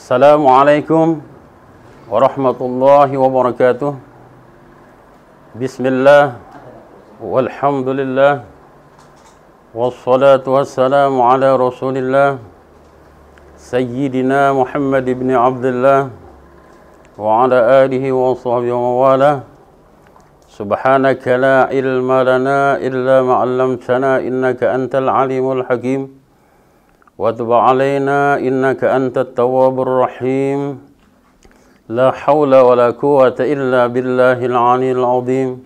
Assalamualaikum warahmatullahi wabarakatuh. Bismillah, walhamdulillah, wassalatu wassalamu ala rasulillah, Sayyidina Muhammad ibn Abdullah, wa ala alihi wa sahbihi wa wala. Subhanaka la ilma lana illa ma'allamtana innaka antal alimul hakim. Wa tub alaina innaka antat tawwabur rahim. La hawla wa la quwwata illa billahil aliyyil azim.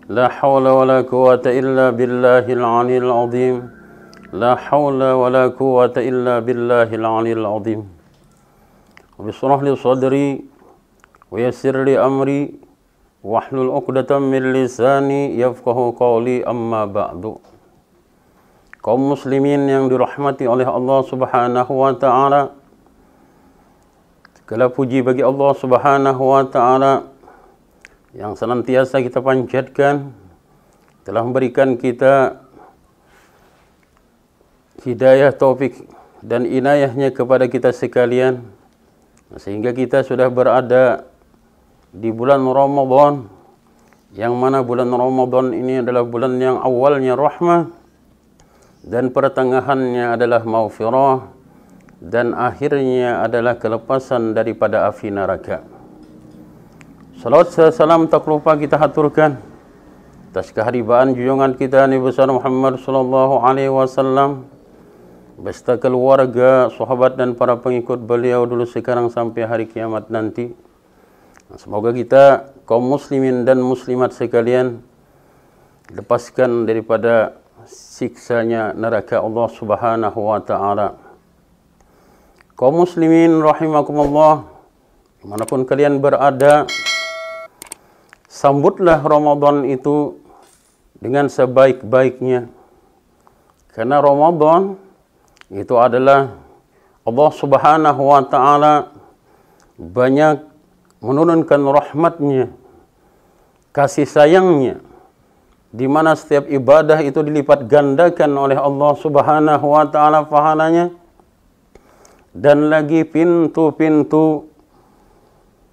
La hawla wa la quwwata illa billahil aliyyil azim. La hawla wa la quwwata illa billahil aliyyil azim. Bishrah li sadri wa yassir li amri wahlul 'uqdatam min lisani yafqahu qawli, amma ba'du. Kaum muslimin yang dirahmati oleh Allah Subhanahu wa taala, segala puji bagi Allah Subhanahu wa taala yang senantiasa kita panjatkan, telah memberikan kita hidayah, taufik dan inayahnya kepada kita sekalian, sehingga kita sudah berada di bulan Ramadan, yang mana bulan Ramadan ini adalah bulan yang awalnya rahmah dan pertengahannya adalah maghfirah dan akhirnya adalah kelepasan daripada api neraka. Salawat salam tak lupa kita haturkan atas keharibaan junjungan kita Nabi besar Muhammad sallallahu alaihi wasallam beserta keluarga, sahabat dan para pengikut beliau dulu, sekarang sampai hari kiamat nanti. Semoga kita kaum muslimin dan muslimat sekalian lepaskan daripada siksanya neraka Allah Subhanahu wa taala. Kaum muslimin rahimakumullah, dimanapun kalian berada, sambutlah Ramadan itu dengan sebaik-baiknya, karena Ramadan itu adalah Allah Subhanahu wa taala banyak menurunkan rahmatnya, kasih sayangnya, di mana setiap ibadah itu dilipat gandakan oleh Allah Subhanahu wa taala pahalanya, dan lagi pintu-pintu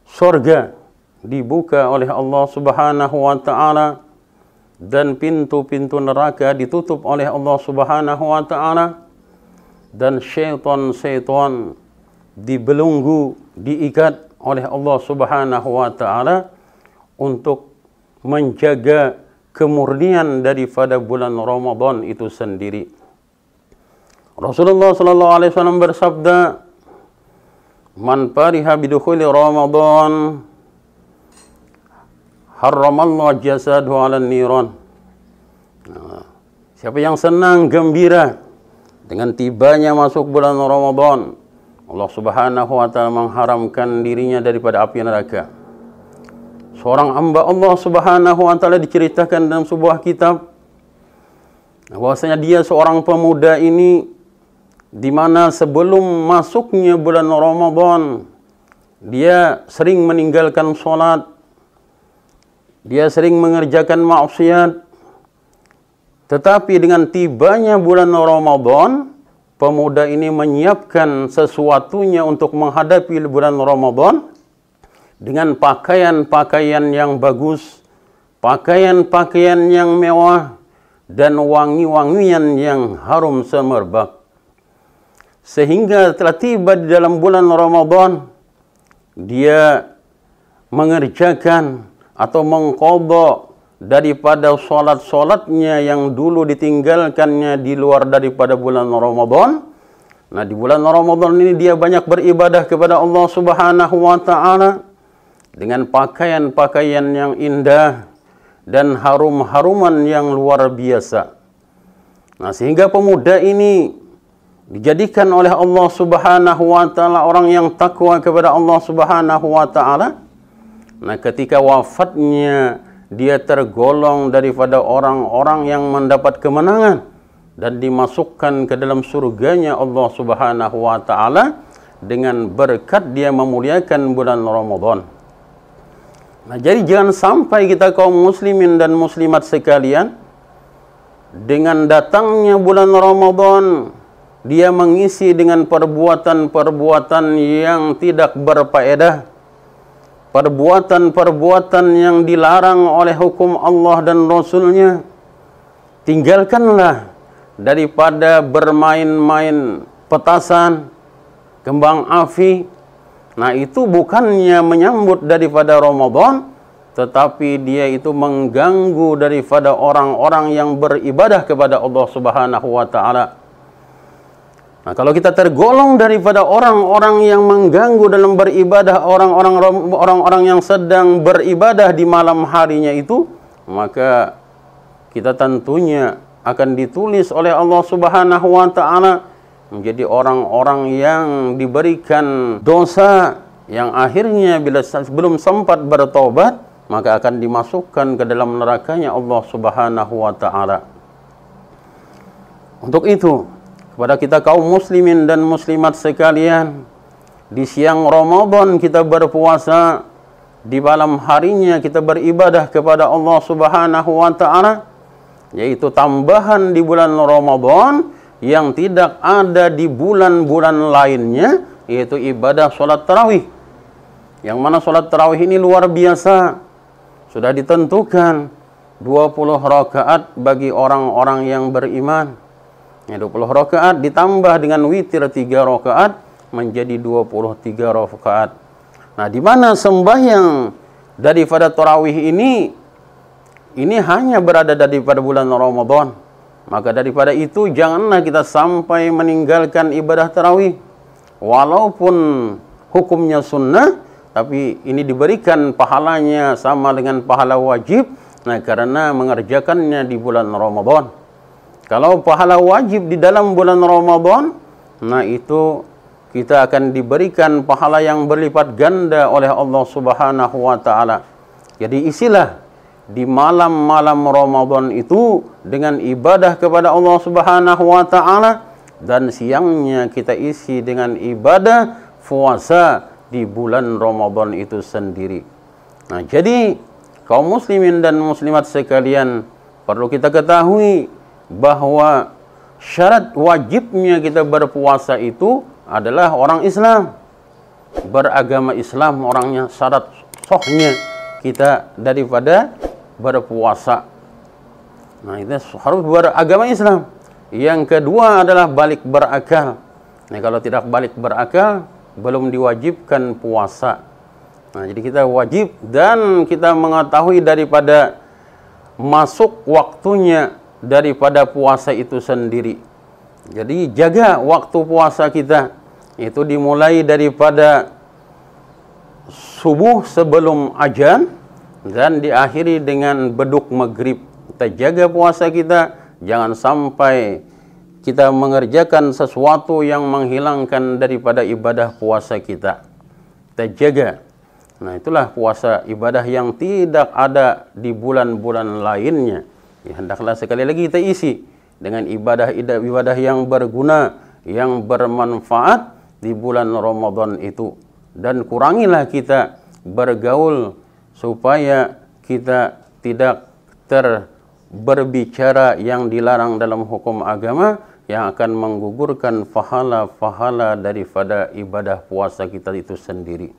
surga dibuka oleh Allah Subhanahu wa taala, dan pintu-pintu neraka ditutup oleh Allah Subhanahu wa taala, dan syaitan-syaitan dibelenggu, diikat oleh Allah Subhanahu wa taala untuk menjaga kemurnian daripada bulan Ramadan itu sendiri. Rasulullah sallallahu alaihi wasallam bersabda, "Man fariha bidukhuli Ramadan, harramallahu jasadahu 'alan niran." Siapa yang senang, gembira dengan tibanya masuk bulan Ramadan, Allah Subhanahu wa taala mengharamkan dirinya daripada api neraka. Seorang hamba Allah Subhanahu wa taala diceritakan dalam sebuah kitab bahwasanya dia seorang pemuda ini, di mana sebelum masuknya bulan Ramadan dia sering meninggalkan salat, dia sering mengerjakan maksiat. Tetapi dengan tibanya bulan Ramadan, pemuda ini menyiapkan sesuatunya untuk menghadapi bulan Ramadan dengan pakaian-pakaian yang bagus, pakaian-pakaian yang mewah, dan wangi-wangian yang harum semerbak. Sehingga telah tiba di dalam bulan Ramadan, dia mengerjakan atau mengqadha daripada solat-solatnya yang dulu ditinggalkannya di luar daripada bulan Ramadan. Nah, di bulan Ramadan ini dia banyak beribadah kepada Allah Subhanahu wa taala dengan pakaian-pakaian yang indah dan harum-haruman yang luar biasa. Nah, sehingga pemuda ini dijadikan oleh Allah Subhanahu wa taala orang yang takwa kepada Allah Subhanahu wa taala. Nah, ketika wafatnya dia tergolong daripada orang-orang yang mendapat kemenangan dan dimasukkan ke dalam surganya Allah Subhanahu wa taala dengan berkat dia memuliakan bulan Ramadan. Nah, jadi jangan sampai kita kaum muslimin dan muslimat sekalian, dengan datangnya bulan Ramadan dia mengisi dengan perbuatan-perbuatan yang tidak berfaedah, perbuatan-perbuatan yang dilarang oleh hukum Allah dan Rasul-Nya. Tinggalkanlah daripada bermain-main petasan, kembang api. Nah, itu bukannya menyambut daripada Ramadan, tetapi dia itu mengganggu daripada orang-orang yang beribadah kepada Allah Subhanahu wa taala. Nah, kalau kita tergolong daripada orang-orang yang mengganggu dalam beribadah, orang-orang yang sedang beribadah di malam harinya itu, maka kita tentunya akan ditulis oleh Allah Subhanahu wa taala menjadi orang-orang yang diberikan dosa yang akhirnya bila belum sempat bertobat, maka akan dimasukkan ke dalam nerakanya Allah Subhanahu wa taala. Untuk itu, kepada kita kaum muslimin dan muslimat sekalian, di siang Ramadan kita berpuasa, di malam harinya kita beribadah kepada Allah Subhanahu wa taala, yaitu tambahan di bulan Ramadan yang tidak ada di bulan-bulan lainnya, yaitu ibadah sholat tarawih. Yang mana sholat tarawih ini luar biasa. Sudah ditentukan 20 rakaat bagi orang-orang yang beriman. 20 rakaat ditambah dengan witir 3 rakaat menjadi 23 rakaat. Nah, di mana sembahyang daripada tarawih ini hanya berada daripada bulan Ramadan. Maka daripada itu janganlah kita sampai meninggalkan ibadah tarawih. Walaupun hukumnya sunnah, tapi ini diberikan pahalanya sama dengan pahala wajib. Nah, karena mengerjakannya di bulan Ramadan. Kalau pahala wajib di dalam bulan Ramadan, nah itu kita akan diberikan pahala yang berlipat ganda oleh Allah Subhanahu wa taala. Jadi isilah di malam-malam Ramadan itu dengan ibadah kepada Allah Subhanahu wa taala, dan siangnya kita isi dengan ibadah puasa di bulan Ramadan itu sendiri. Nah, jadi kaum muslimin dan muslimat sekalian, perlu kita ketahui bahwa syarat wajibnya kita berpuasa itu adalah orang Islam, beragama Islam orangnya, syarat sahnya kita daripada berpuasa. Nah, itu harus beragama Islam. Yang kedua adalah balik berakal. Nah, kalau tidak balik berakal, belum diwajibkan puasa. Nah, jadi kita wajib dan kita mengetahui daripada masuk waktunya daripada puasa itu sendiri. Jadi jaga waktu puasa kita. Itu dimulai daripada subuh sebelum azan dan diakhiri dengan beduk maghrib. Kita jaga puasa kita, jangan sampai kita mengerjakan sesuatu yang menghilangkan daripada ibadah puasa kita. Kita jaga. Nah, itulah puasa ibadah yang tidak ada di bulan-bulan lainnya. Ya, hendaklah sekali lagi kita isi dengan ibadah yang berguna, yang bermanfaat di bulan Ramadan itu. Dan kurangilah kita bergaul supaya kita tidak berbicara yang dilarang dalam hukum agama, yang akan menggugurkan pahala-pahala daripada ibadah puasa kita itu sendiri.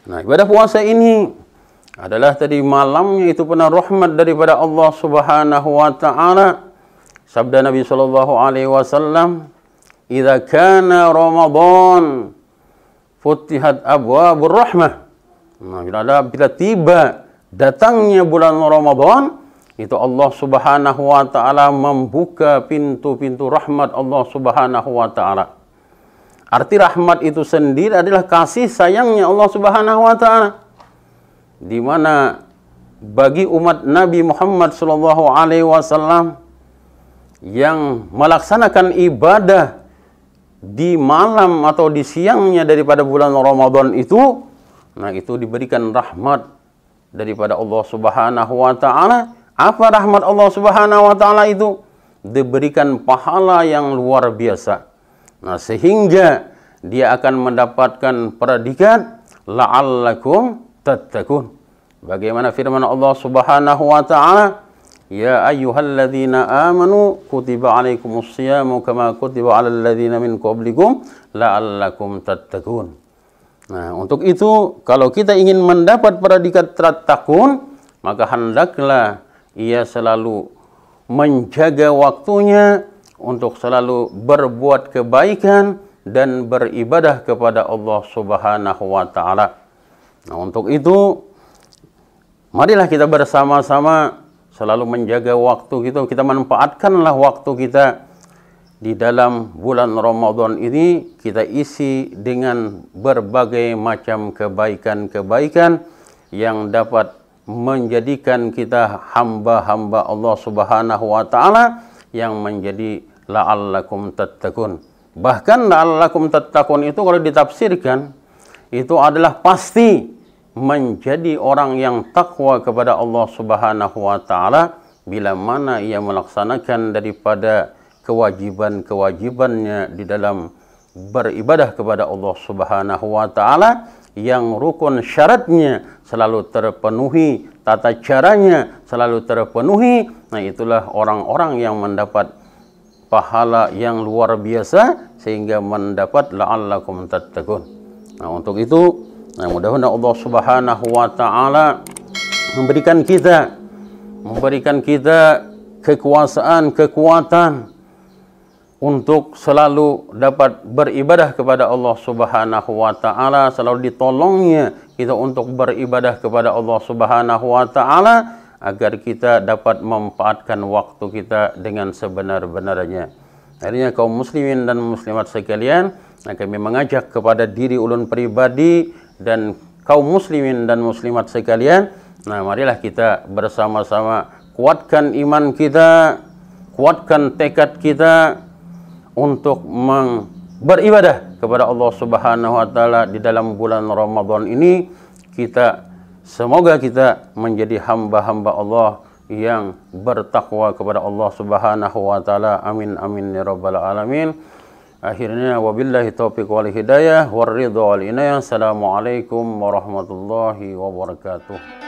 Nah, ibadah puasa ini adalah tadi malamnya itu penuh rahmat daripada Allah Subhanahu wa taala. Sabda Nabi sallallahu alaihi wasallam, "Idza kana Ramadan futihat abwabur rahmah." Nah, bila tiba datangnya bulan Ramadan, itu Allah Subhanahu wa taala membuka pintu-pintu rahmat Allah Subhanahu wa taala. Arti rahmat itu sendiri adalah kasih sayangnya Allah Subhanahu wa taala, di mana bagi umat Nabi Muhammad sallallahu alaihi wasallam yang melaksanakan ibadah di malam atau di siangnya daripada bulan Ramadan itu, nah itu diberikan rahmat daripada Allah Subhanahu wa taala. Apa rahmat Allah Subhanahu wa taala itu? Diberikan pahala yang luar biasa. Nah, sehingga dia akan mendapatkan predikat la'allakum tattaqun. Bagaimana firman Allah Subhanahu wa taala, ya ayyuhalladzina amanu kutiba alaikumusyiyamu kama kutiba alal ladzina min qablikum la'allakum tattaqun. Nah, untuk itu kalau kita ingin mendapat predikat tattaqun, maka hendaklah ia selalu menjaga waktunya untuk selalu berbuat kebaikan dan beribadah kepada Allah Subhanahu wa taala. Nah, untuk itu marilah kita bersama-sama selalu menjaga waktu kita manfaatkanlah waktu kita di dalam bulan Ramadan ini, kita isi dengan berbagai macam kebaikan-kebaikan yang dapat menjadikan kita hamba-hamba Allah Subhanahu wa taala yang menjadi la'allakum tattaqun. Bahkan la'allakum tattaqun itu kalau ditafsirkan itu adalah pasti menjadi orang yang takwa kepada Allah Subhanahu wa taala bila mana ia melaksanakan daripada kewajiban-kewajibannya di dalam beribadah kepada Allah Subhanahu wa taala yang rukun syaratnya selalu terpenuhi, tata caranya selalu terpenuhi. Nah, itulah orang-orang yang mendapat pahala yang luar biasa sehingga mendapat la'allakum tattaqun. Nah, untuk itu, mudah-mudahan Allah Subhanahu wa taala memberikan kita kekuasaan, kekuatan untuk selalu dapat beribadah kepada Allah Subhanahu wa taala, selalu ditolongnya kita untuk beribadah kepada Allah Subhanahu wa taala agar kita dapat memanfaatkan waktu kita dengan sebenar-benarnya. Akhirnya kaum muslimin dan muslimat sekalian, kami mengajak kepada diri ulun pribadi dan kaum muslimin dan muslimat sekalian, marilah kita bersama-sama kuatkan iman kita, kuatkan tekad kita untuk beribadah kepada Allah Subhanahu wa taala di dalam bulan Ramadan ini. Semoga kita menjadi hamba-hamba Allah yang bertakwa kepada Allah Subhanahu wa taala. Amin amin ya rabbal alamin. Akhirnya wabillahi taufiq wal hidayah war ridha wal inayah. Assalamualaikum warahmatullahi wabarakatuh.